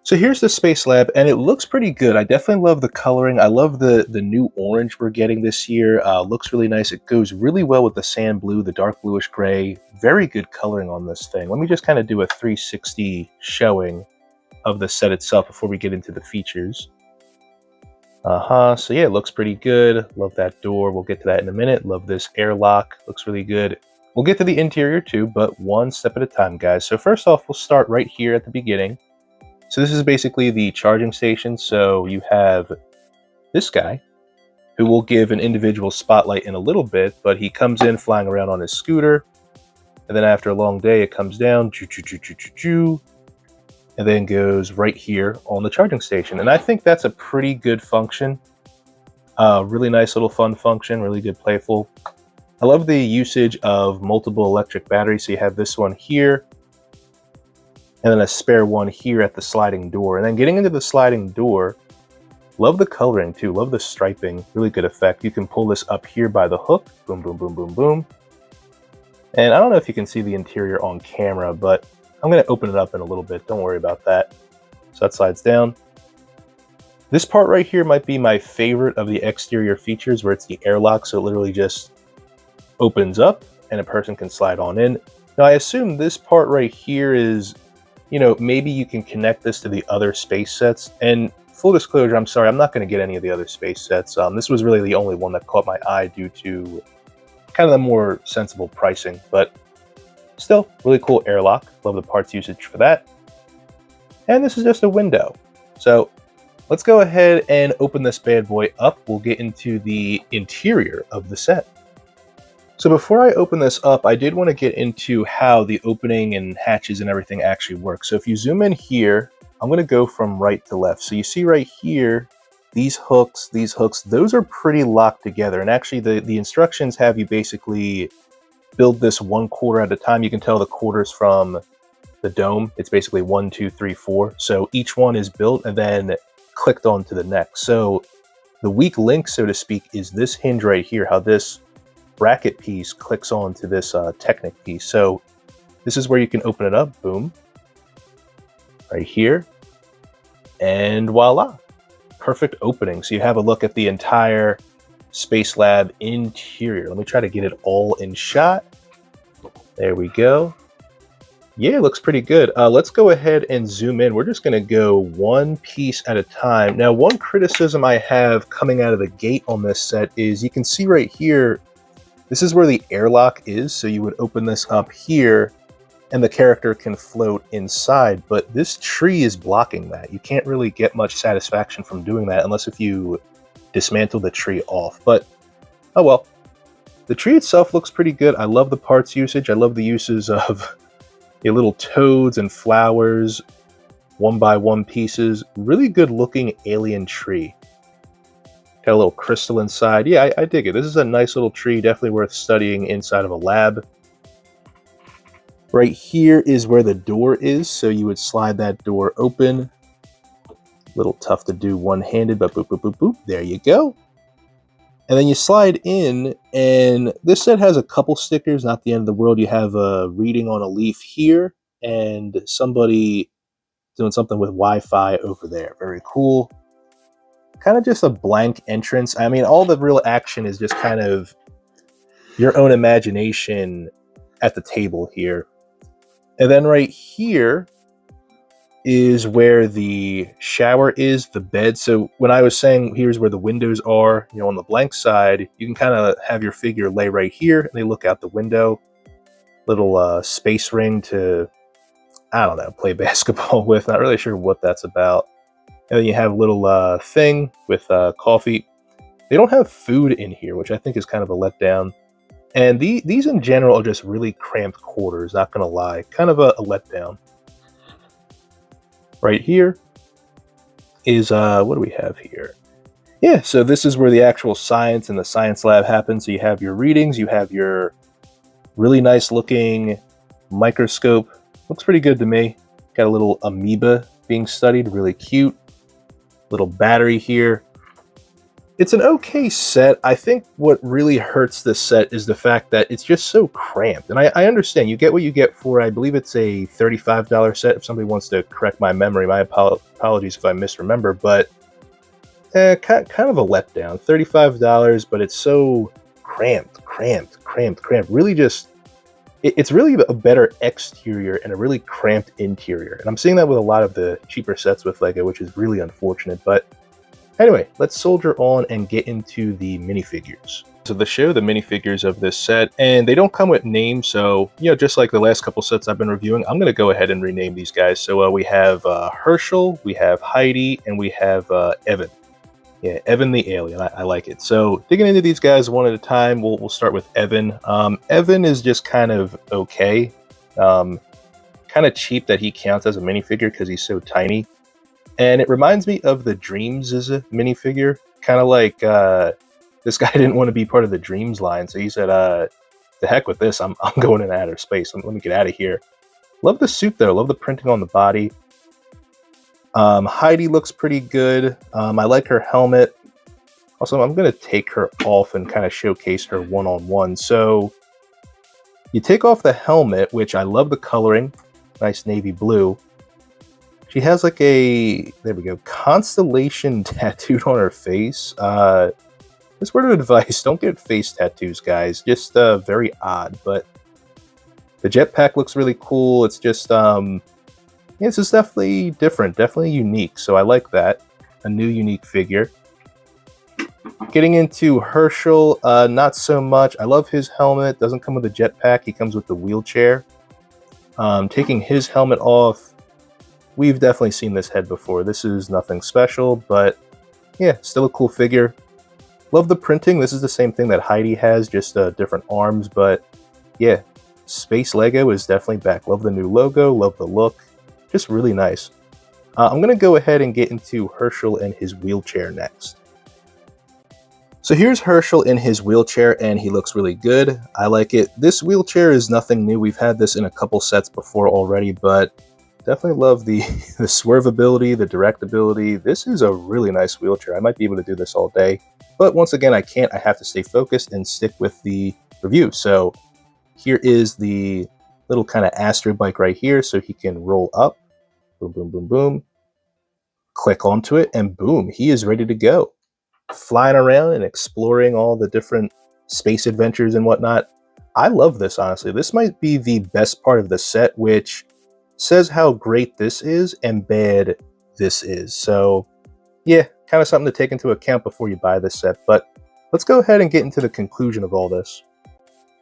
So here's the Space Lab, and it looks pretty good. I definitely love the coloring. I love the new orange we're getting this year. Looks really nice. It goes really well with the sand blue, the dark bluish gray. Very good coloring on this thing. Let me just kind of do a 360 showing of the set itself before we get into the features. So yeah, it looks pretty good. Love that door. We'll get to that in a minute. Love this airlock. Looks really good. We'll get to the interior too, but one step at a time, guys. So first off, we'll start right here at the beginning. So this is basically the charging station. So you have this guy who will give an individual spotlight in a little bit, but he comes in flying around on his scooter. And then after a long day, it comes down, choo, choo, choo, choo, choo, choo, and then goes right here on the charging station. And I think that's a pretty good function. Really nice little fun function, really good playful. I love the usage of multiple electric batteries. So you have this one here, and then a spare one here at the sliding door. And then getting into the sliding door, love the coloring too, love the striping, really good effect. You can pull this up here by the hook, boom, boom, boom, boom, boom. And I don't know if you can see the interior on camera, but I'm gonna open it up in a little bit, don't worry about that. So that slides down. This part right here might be my favorite of the exterior features, where it's the airlock, so it literally just opens up and a person can slide on in. Now I assume this part right here is, you know, maybe you can connect this to the other space sets. And full disclosure, I'm sorry, I'm not going to get any of the other space sets. This was really the only one that caught my eye due to kind of the more sensible pricing, but still really cool airlock. Love the parts usage for that. And this is just a window. So let's go ahead and open this bad boy up. We'll get into the interior of the set. So before I open this up, I did want to get into how the opening and hatches and everything actually work. So if you zoom in here, I'm going to go from right to left. So you see right here, these hooks, those are pretty locked together. And actually the instructions have you basically build this one quarter at a time. You can tell the quarters from the dome. It's basically 1, 2, 3, 4. So each one is built and then clicked onto the next. So the weak link, so to speak, is this hinge right here, how this bracket piece clicks onto this Technic piece. So this is where you can open it up, boom, right here, and voila, perfect opening. So you have a look at the entire Space Lab interior. Let me try to get it all in shot. There we go. Yeah, it looks pretty good. Let's go ahead and zoom in. We're just going to go one piece at a time. Now, one criticism I have coming out of the gate on this set is you can see right here, this is where the airlock is, so you would open this up here and the character can float inside, but this tree is blocking that. You can't really get much satisfaction from doing that unless if you dismantle the tree off, but oh well. The tree itself looks pretty good. I love the parts usage. I love the uses of the little toads and flowers, 1x1 pieces. Really good looking alien tree. Got a little crystal inside. Yeah, I dig it. This is a nice little tree, definitely worth studying inside of a lab. Right here is where the door is, so you would slide that door open. A little tough to do one-handed, but boop, boop, boop, boop. There you go. And then you slide in, and this set has a couple stickers, not the end of the world. You have a reading on a leaf here, and somebody doing something with Wi-Fi over there. Very cool. Kind of just a blank entrance. I mean, all the real action is just kind of your own imagination at the table here. And then right here is where the shower is, the bed. So when I was saying here's where the windows are, you know, on the blank side, you can kind of have your figure lay right here and they look out the window. Little space ring to, I don't know, play basketball with. Not really sure what that's about. And then you have a little thing with coffee. They don't have food in here, which I think is kind of a letdown. And these in general are just really cramped quarters, not gonna lie. Kind of a letdown. Right here is, what do we have here? Yeah, so this is where the actual science and the science lab happens. So you have your readings, you have your really nice looking microscope. Looks pretty good to me. Got a little amoeba being studied, really cute. Little battery here. It's an okay set. I think what really hurts this set is the fact that it's just so cramped. And I understand you get what you get for, I believe it's a $35 set. If somebody wants to correct my memory, my apologies if I misremember, but kind of a letdown. $35, but it's so cramped. Really just, it's really a better exterior and a really cramped interior. And I'm seeing that with a lot of the cheaper sets with LEGO, which is really unfortunate. But anyway, let's soldier on and get into the minifigures. So they show the minifigures of this set, and they don't come with names, so, just like the last couple sets I've been reviewing, I'm going to go ahead and rename these guys. So we have Herschel, we have Heidi, and we have Evan. Yeah, Evan the alien. I like it. So digging into these guys one at a time, we'll start with Evan. Evan is just kind of okay. Kind of cheap that he counts as a minifigure because he's so tiny. And it reminds me of the Dreams as a minifigure. Kind of like this guy didn't want to be part of the Dreams line, so he said, "The heck with this! I'm going in outer space. Let me get out of here." Love the suit though. Love the printing on the body. Heidi looks pretty good. I like her helmet. Also, I'm going to take her off and kind of showcase her one-on-one. So you take off the helmet, which I love the coloring. Nice navy blue. She has like a, there we go, constellation tattooed on her face. This word of advice, don't get face tattoos, guys. Just very odd. But the jetpack looks really cool. It's just, yeah, this is definitely different, definitely unique, so I like that. A new unique figure. Getting into Herschel, not so much. I love his helmet. Doesn't come with a jetpack. He comes with the wheelchair. Taking his helmet off, we've definitely seen this head before. This is nothing special, but yeah, still a cool figure. Love the printing. This is the same thing that Heidi has, just different arms, but yeah, Space Lego is definitely back. Love the new logo, love the look. Just really nice. I'm going to go ahead and get into Herschel and his wheelchair next. So here's Herschel in his wheelchair, and he looks really good. I like it. This wheelchair is nothing new. We've had this in a couple sets before already, but definitely love the swervability, the directability. This is a really nice wheelchair. I might be able to do this all day, but once again, I can't. I have to stay focused and stick with the review. So here is the little kind of Astro bike right here, so he can roll up. Boom, boom, boom, boom. Click onto it, and boom, he is ready to go. Flying around and exploring all the different space adventures and whatnot. I love this, honestly. This might be the best part of the set, which says how great this is and bad this is. So, yeah, kind of something to take into account before you buy this set. But let's go ahead and get into the conclusion of all this.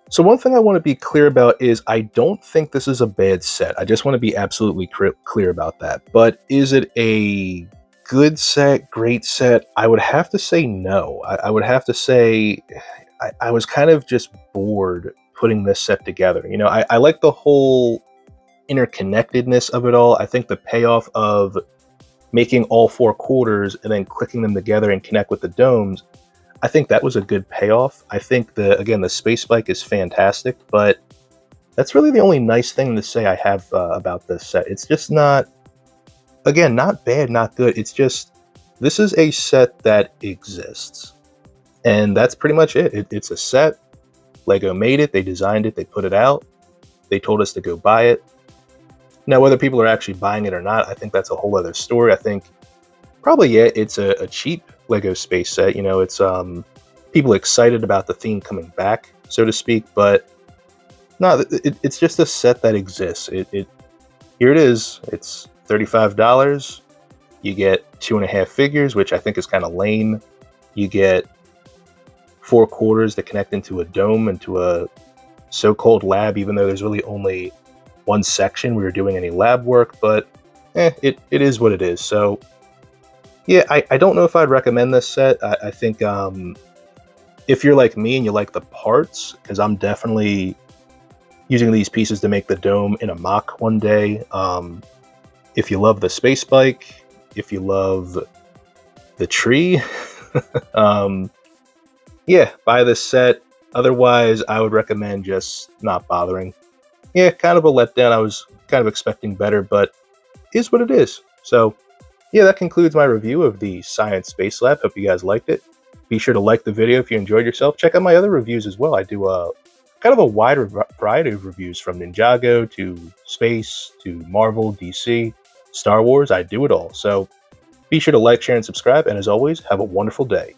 So one thing I want to be clear about is I don't think this is a bad set. I just want to be absolutely clear about that. But is it a good set, great set? I would have to say no. I would have to say I was kind of just bored putting this set together. I like the whole interconnectedness of it all. I think the payoff of making all four quarters and then clicking them together and connect with the domes, I think that was a good payoff. I think the space bike is fantastic, but that's really the only nice thing to say I have about this set. It's just not, again, not bad, not good. It's just, this is a set that exists. And that's pretty much it. It's a set. LEGO made it, they designed it, they put it out. They told us to go buy it. Now, whether people are actually buying it or not, I think that's a whole other story. I think probably, yeah, it's a cheap LEGO space set. It's people excited about the theme coming back, so to speak, but no, it's just a set that exists. Here it is. It's $35. You get 2.5 figures, which I think is kind of lame. You get 4 quarters that connect into a dome, into a so-called lab, even though there's really only one section we were doing any lab work, but it is what it is. So yeah, I don't know if I'd recommend this set. I think if you're like me and you like the parts, because I'm definitely using these pieces to make the dome in a mock one day. If you love the space bike, if you love the tree, yeah, buy this set. Otherwise, I would recommend just not bothering. Yeah, kind of a letdown. I was kind of expecting better, but is what it is. So yeah, that concludes my review of the Science Space Lab. Hope you guys liked it. Be sure to like the video if you enjoyed yourself. Check out my other reviews as well. I do kind of a wide variety of reviews from Ninjago to space to Marvel, DC, Star Wars. I do it all. So be sure to like, share, and subscribe. And as always, have a wonderful day.